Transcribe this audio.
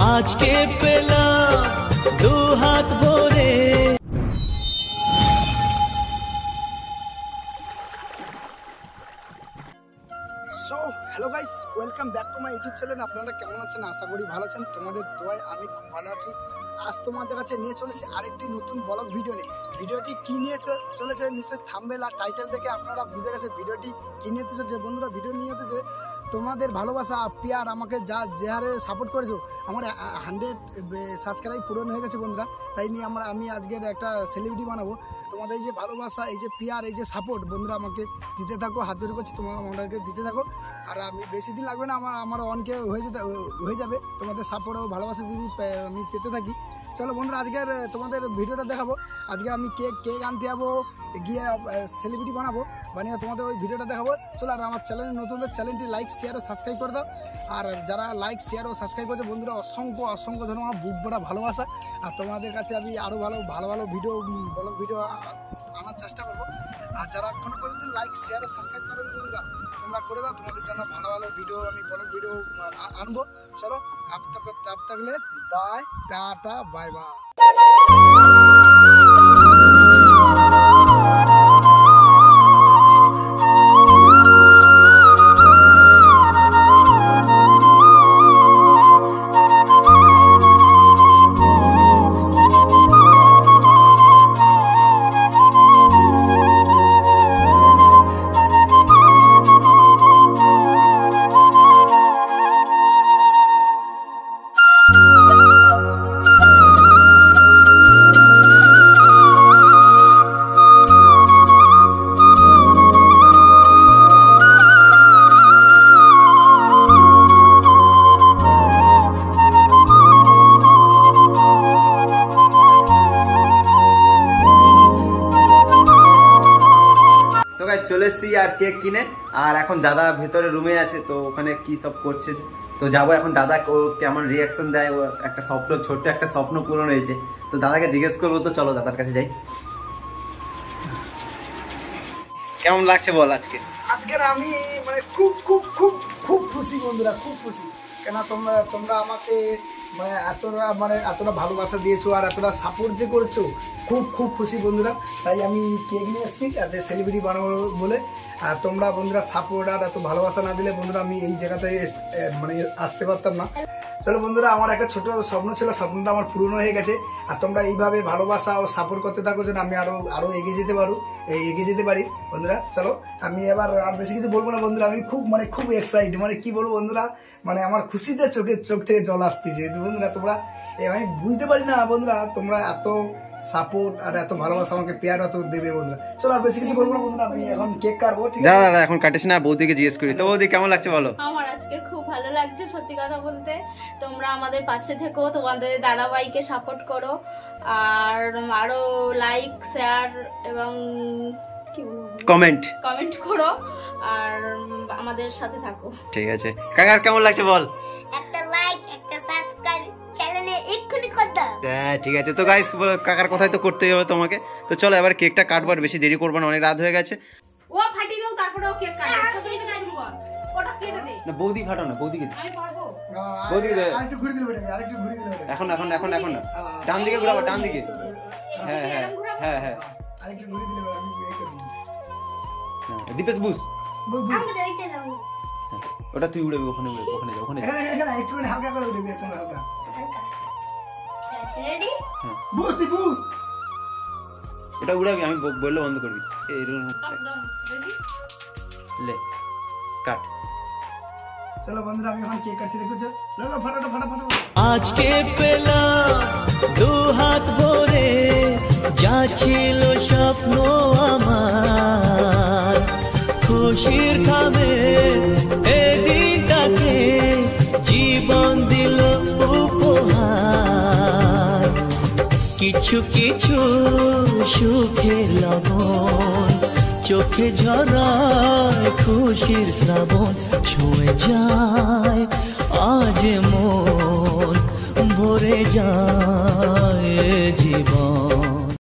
আজকে পেলাম দু হাত ভরে। So hello guys, welcome back to my YouTube channel. আপনারা কেমন আছেন? আশা করি ভালো আছেন। তোমাদের দোয়ায় আমি খুব ভালো আছি। আজ তোমাদের কাছে নিয়ে চলেছি আরেকটি নতুন ব্লগ ভিডিও নিয়ে। ভিডিওটি কী নিয়ে চলেছে নিশ্চয়ই থাম্বনেল আর টাইটেল থেকে আপনারা বুঝে গেছে ভিডিওটি কী নিয়ে যে বন্ধুরা ভিডিও নিয়ে হতেছে তোমাদের ভালোবাসা পিয়ার আমাকে যে হারে সাপোর্ট করেছো, আমার 100 সাবস্ক্রাইব পূরণ হয়ে গেছে বন্ধুরা। তাই নিয়ে আমি আজকের একটা সেলিব্রিটি বানাবো। তোমাদের এই যে ভালোবাসা, এই যে পিয়ার, এই যে সাপোর্ট বন্ধুরা আমাকে দিতে থাকো, হাত জোর করছি তোমরা আমাদেরকে দিতে থাকো। আর আমি বেশি দিন লাগবে না, আমার অনকে হয়ে যাবে তোমাদের সাপোর্ট ও ভালোবাসা যদি আমি পেতে থাকি। চলো বন্ধুরা, আজকের তোমাদের ভিডিওটা দেখাবো। আজকে আমি কেক আনতে যাবো, গিয়ে সেলিব্রিটি বানিয়ে তোমাদের ওই ভিডিওটা দেখাবো। চলো, আর আমার চ্যানেল নতুনদের চ্যানেলটি লাইক শেয়ার ও সাবস্ক্রাইব করে দাও। আর যারা লাইক শেয়ার ও সাবস্ক্রাইব করছে বন্ধুরা, অসংখ্য ধরনের আমার বুক ভরা ভালোবাসা। আর তোমাদের কাছে আমি আরও ভালো ভিডিও ব্লগ ভিডিও আনার চেষ্টা করবো। আর যারা এখনো পর্যন্ত লাইক শেয়ার ও সাবস্ক্রাইব করেন বন্ধুরা, তোমরা করে দাও। তোমাদের জন্য ভালো ভিডিও আমি ব্লগ ভিডিও আনবো। চলো, আপ থাকলে বাই, টাটা, বাই বাই। চলে এসছি আর কেক কিনে। আর এখন দাদা ভেতরে রুমে আছে, তো ওখানে কি সব করছে তো যাবো এখন। দাদা ও কেমন রিয়াকশন দেয়, ও একটা ছোট্ট একটা স্বপ্ন পূরণ হয়েছে, তো দাদাকে জিজ্ঞেস করবো। তো চলো দাদার কাছে যাই। কেমন লাগছে বল আজকের আমি মানে খুব খুশি বন্ধুরা, খুব খুশি। কেন তোমরা আমাকে এতটা ভালোবাসা দিয়েছো আর এতটা সাপোর্ট যে করেছো, খুব খুশি বন্ধুরা। তাই আমি কেক নিয়ে এসেছি আজ সেলিব্রিটি বানাবো বলে। আর তোমরা বন্ধুরা সাপোর্ট আর এত ভালোবাসা না দিলে বন্ধুরা আমি এই জায়গাতে আসতে পারতাম না। চলো বন্ধুরা, আমার একটা ছোট স্বপ্ন ছিল, স্বপ্নটা আমার পূর্ণ হয়ে গেছে। আর তোমরা এইভাবে ভালোবাসা ও সাপোর্ট করতে থাকো যেন আমি আরো এগিয়ে যেতে পারি বন্ধুরা। চলো, আমি এবার আর বেশি কিছু বলবো না বন্ধুরা। আমি খুব এক্সাইটেড, কি বলবো বন্ধুরা, আমার খুশিতে চোখ থেকে জল আসতেছে বন্ধুরা। তোমরা আমি বুঝতে পারি না বন্ধুরা, তোমরা এত সাপোর্ট আর এত ভালোবাসা আমাকে পেয়ার এত দেবে বন্ধুরা। চলো, আর বেশি কিছু বলবো না বন্ধুরা, আমি এখন কেক কাটবো। ঠিক আছে দাদা, এখন কাটিস না, বৌদিকে জিজ্ঞেস করি। তো বৌদি কেমন লাগছে বলো? আমার আজকে খুব ভালো লাগছে, সত্যি কথা বলতে। তোমরা আমাদের পাশে থেকো, তোমাদের দাদাভাইকে সাপোর্ট করো, আর আরো লাইক শেয়ার এবং কমেন্ট করো, আর আমাদের সাথে থাকো। ঠিক আছে কাকার কেমন লাগছে বল? একটা লাইক, একটা সাবস্ক্রাইব চ্যানেলে এক্ষুনি কর দাও। হ্যাঁ ঠিক আছে। তো গাইস, কাকার কথাই তো করতেই হবে তোমাকে। তো চলো এবার কেকটা কাটবো, আর বেশি দেরি করবো না, অনেক রাত হয়ে গেছে। ও ফাটি দাও, তারপরে ও কেক কাটবে। সবাই তো শুরু কর, ওটা কেটে দে না। বৌদি ফাটাও না, বৌদিকে আমি পারবো। বৌদিকে আরেকটু ঘুরে দিলে বেটা, আরেকটু ঘুরে দিলে এখন ডান দিকে ঘোরাবো, ডান দিকে। হ্যাঁ আরেকটু ঘুরে দিলে আমি দীপেশ বুঝ আমাকে দেখতে দাও। ওটা তুই উড়ে ওখানে এখানে একটুখানি হালকা করে উঠবি, একটু হালকা। রেডি? বুঝ ওটা উড়াবি, আমি বললে বন্ধ করবি। লে কাট। চলো বন্ধুরা, আমি এখন কেক কাটছি, দেখতেছো? ফাটাটা আজকে পেলাম দু হাত ভরে, যা ছিল স্বপ্ন আমার, খুশির খাবে এই দিনটাকে জীবন দিল উপহার। কিছু সুখের লবণ চোখে ঝরায়, খুশির শ্রাবণ ছুঁয়ে যায় আজ মন, ভরে যায় জীবন।